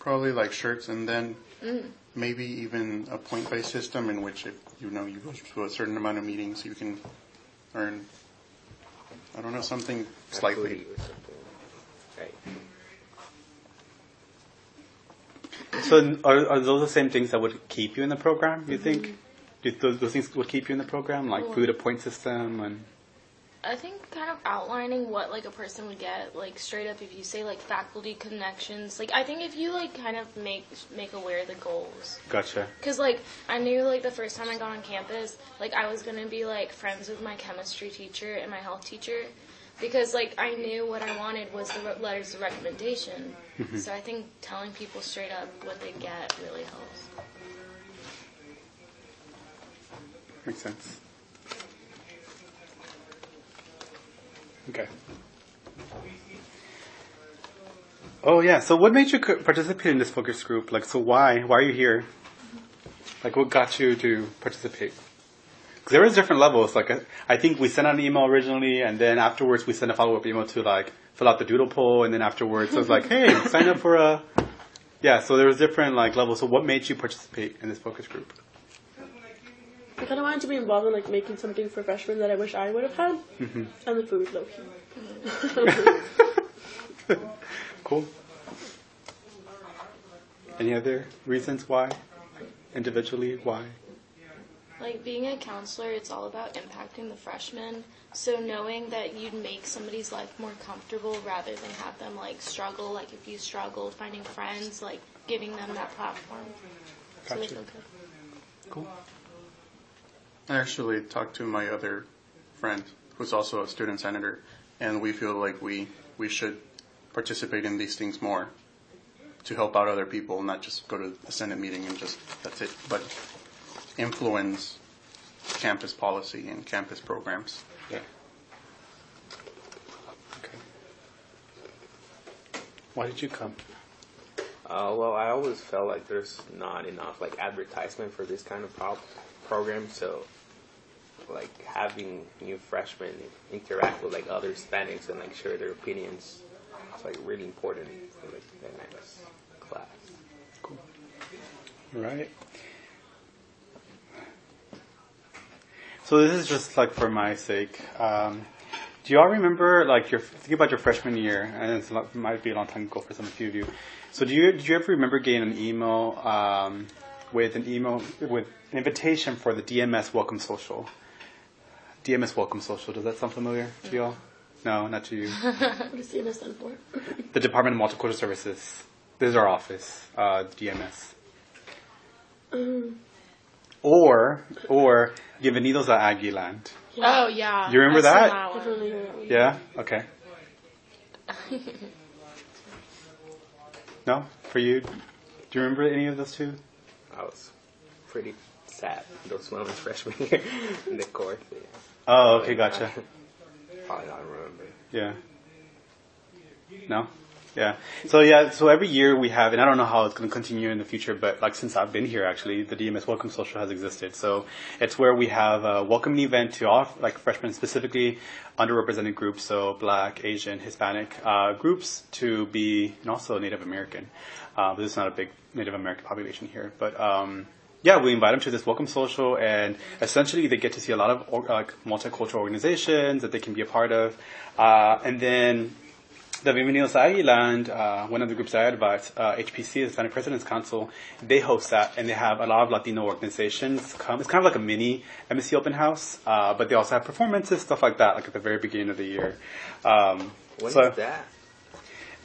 Probably like shirts, and then maybe even a point-based system in which if you go to a certain amount of meetings, you can earn, I don't know, something slightly. Right. So are those the same things that would keep you in the program, you think? Do those things would keep you in the program, like food, a point system, and... I think kind of outlining what, like, a person would get, like, straight up if you say, like, faculty connections. Like, I think if you, like, kind of make aware the goals. Gotcha. Because, like, I knew, like, the first time I got on campus, like, I was going to be, like, friends with my chemistry teacher and my health teacher. Because, like, I knew what I wanted was the letters of recommendation. So I think telling people straight up what they get really helps. Makes sense. Okay. Oh yeah. So what made you participate in this focus group? Like, so why are you here? Like, what got you to participate? Because there was different levels. Like, I think we sent out an email originally, and then afterwards we sent a follow-up email to like fill out the doodle poll, and then afterwards it was like, hey, sign up for a. Yeah. So there was different like levels. So what made you participate in this focus group? I kind of wanted to be involved in like making something for freshmen that I wish I would have had, and the food, low key. Cool. Any other reasons why? Individually, why? Like, being a counselor, it's all about impacting the freshmen. So knowing that you'd make somebody's life more comfortable rather than have them, like, struggle. Like, if you struggled finding friends, like, giving them that platform. So they feel good. Cool. I actually talked to my other friend, who's also a student senator, and we feel like we should participate in these things more to help out other people, not just go to the Senate meeting and just, that's it, but influence campus policy and campus programs. Yeah. Okay. Why did you come? Well, I always felt like there's not enough like advertisement for this kind of program, so like having new freshmen interact with like other Hispanics and like share their opinions is like really important for like the next class. Cool. All right. So this is just like for my sake. Do you all remember like thinking about your freshman year? And it might be a long time ago for some of you. So did you ever remember getting an email with an invitation for the DMS Welcome Social? DMS Welcome Social. Does that sound familiar to you all? No, not to you. What does DMS stand for? The Department of Multicultural Services. This is our office, DMS. Or Bienvenidos a Aguiland. Oh, yeah. You remember I've that? seen that one. Yeah? Okay. No? For you? Do you remember any of those two? I was pretty sad those moments freshman year in the course. Yeah. Oh, okay, gotcha. Probably not remember. Yeah. No? Yeah. So every year we have, and I don't know how it's going to continue in the future, but like since I've been here actually, the DMS Welcome Social has existed. So it's where we have a welcoming event to all like freshmen, specifically underrepresented groups, so Black, Asian, Hispanic groups, to be, and also Native American. But there's not a big Native American population here, but yeah, we invite them to this welcome social, and essentially they get to see a lot of multicultural organizations that they can be a part of, and then the Bienvenidos a Aguiland, one of the groups I advise, HPC, the Hispanic President's Council, they host that, and they have a lot of Latino organizations come. It's kind of like a mini MSC open house, but they also have performances, stuff like that, like at the very beginning of the year. When is that?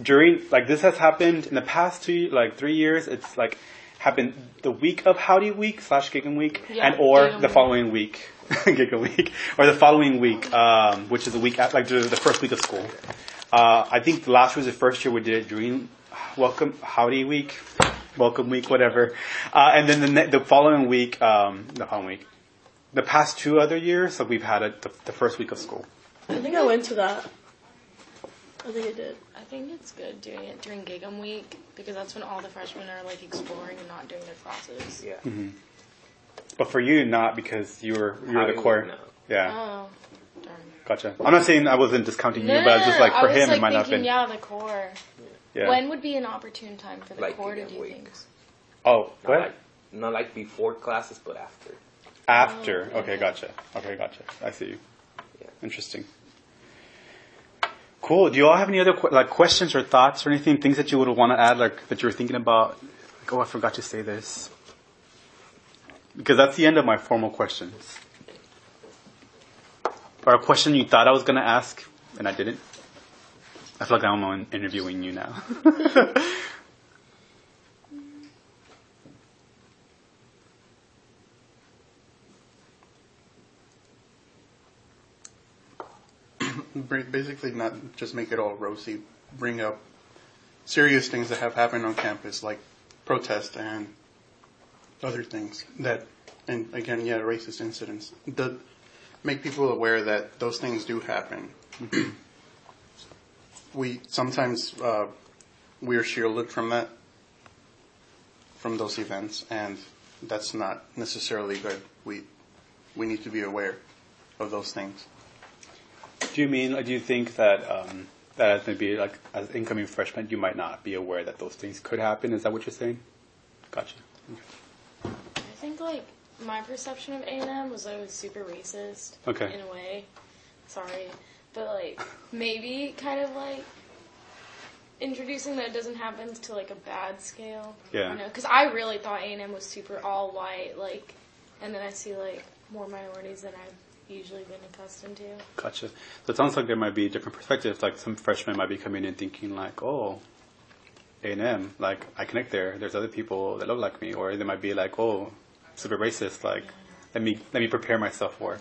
During, like, this has happened in the past 3 years. It's like happened the week of Howdy Week / Gig'em Week, or the following week, Gig'em Week, or the following week, which is the week at, like the first week of school. I think last year was the first year we did it during Howdy Week, Welcome Week, whatever. And then the following week, the past 2 other years, so we've had it the first week of school. I think I went to that. I think I did. I think it's good doing it during Gig'em Week because that's when all the freshmen are like exploring and not doing their classes. Yeah. Mm-hmm. But for you, not because you were the core. No. Yeah. Oh, darn. Gotcha. I'm not saying I wasn't discounting you, but it's just like for him, it might not have been. Yeah, the core. Yeah. When would be an opportune time for the Like core to in do week. things? Oh, Not what? like, not like before classes, but after. After. Oh, Okay, okay. gotcha. I see you. Yeah. Interesting. Cool. Do you all have any other questions or thoughts or anything, things that you would want to add, like that you were thinking about? Like, oh, I forgot to say this. Because that's the end of my formal questions. Or a question you thought I was going to ask and I didn't. I feel like I'm interviewing you now. Basically, not just make it all rosy. Bring up serious things that have happened on campus, like protest and other things that, and again, racist incidents. Make people aware that those things do happen. We sometimes we are shielded from that, from those events, and that's not necessarily good. We need to be aware of those things. Do you think that that as maybe like as incoming freshmen, you might not be aware that those things could happen? Is that what you're saying? Gotcha. Okay. I think like my perception of A&M was that it was super racist. Okay. In a way. Sorry. But like maybe kind of like introducing that it doesn't happen to like a bad scale. Yeah. You know, because I really thought A&M was super all white, like, and then I see like more minorities than I've usually been accustomed to. Gotcha. So it sounds like there might be different perspectives. Like some freshmen might be coming in thinking like, oh, A&M, like I connect there. There's other people that look like me, or they might be like, oh, super racist. Like, let me prepare myself for.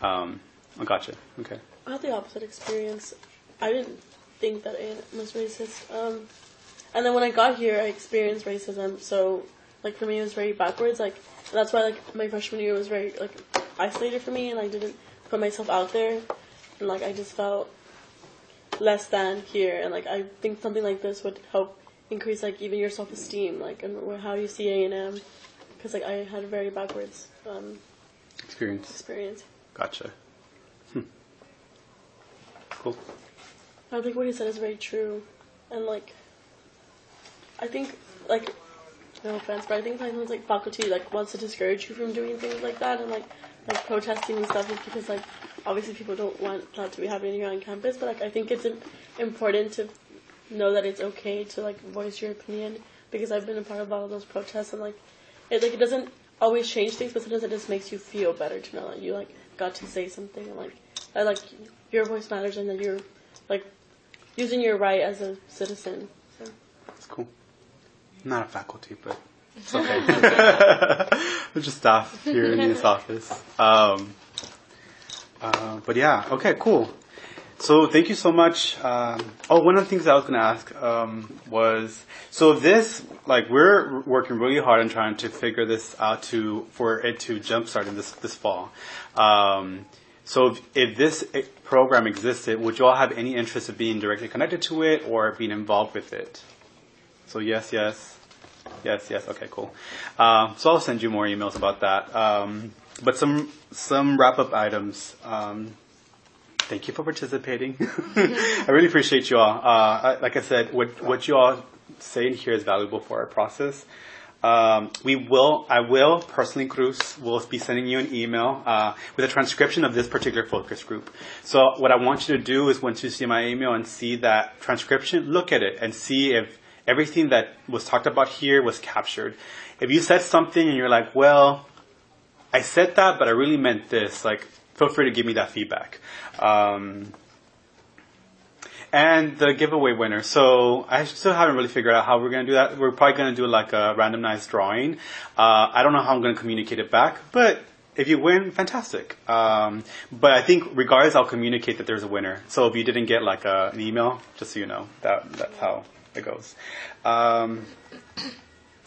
Gotcha. Okay. I had the opposite experience. I didn't think that A&M was racist. And then when I got here, I experienced racism. So, like, for me, it was very backwards. Like, that's why, like, my freshman year was very, like, isolated for me, and I didn't put myself out there. And, like, I just felt less than here. And, like, I think something like this would help increase, like, even your self-esteem, like, and how you see A&M. Because, like, I had a very backwards experience. Gotcha. Cool. I think what he said is very true. And, like, I think, like, no offense, but I think sometimes, like, faculty, like, wants to discourage you from doing things like that and, like protesting and stuff is because, like, obviously people don't want that to be happening here on campus, but, like, I think it's important to know that it's okay to, like, voice your opinion, because I've been a part of all of those protests, and, like, it doesn't always change things, but sometimes it just makes you feel better to know that you, like, got to say something, and, like, your voice matters, and that you're, like, using your right as a citizen. So. That's cool. I'm not a faculty, but it's okay. We're just staff here in this office. But yeah, okay, cool. So thank you so much. One of the things I was going to ask was, so this, like, we're working really hard on trying to figure this out for it to jumpstart in this fall. So if this program existed, would you all have any interest in being directly connected to it or being involved with it? So yes. Okay, cool. So I'll send you more emails about that. But some wrap-up items. Thank you for participating. I really appreciate you all. Like I said, what you all say in here is valuable for our process. I will personally, Cruz, will be sending you an email with a transcription of this particular focus group. So what I want you to do is, once you see my email and see that transcription, look at it and see if everything that was talked about here was captured. If you said something and you're like, well, I said that, but I really meant this, like, feel free to give me that feedback. And the giveaway winner. So I still haven't really figured out how we're going to do that. We're probably going to do like a randomized drawing. I don't know how I'm going to communicate it back, but if you win, fantastic. But I think regardless, I'll communicate that there's a winner. So if you didn't get like an email, just so you know, that's how it goes. And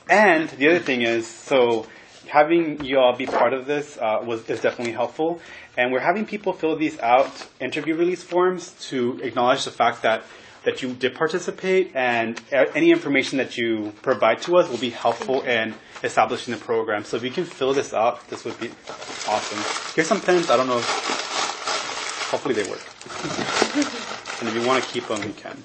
the other thing is, so having you all be part of this is definitely helpful. And we're having people fill these out, interview release forms, to acknowledge the fact that you did participate, and any information that you provide to us will be helpful in establishing the program. So if you can fill this out, this would be awesome. Here's some pens. I don't know. Hopefully they work. And if you want to keep them, you can.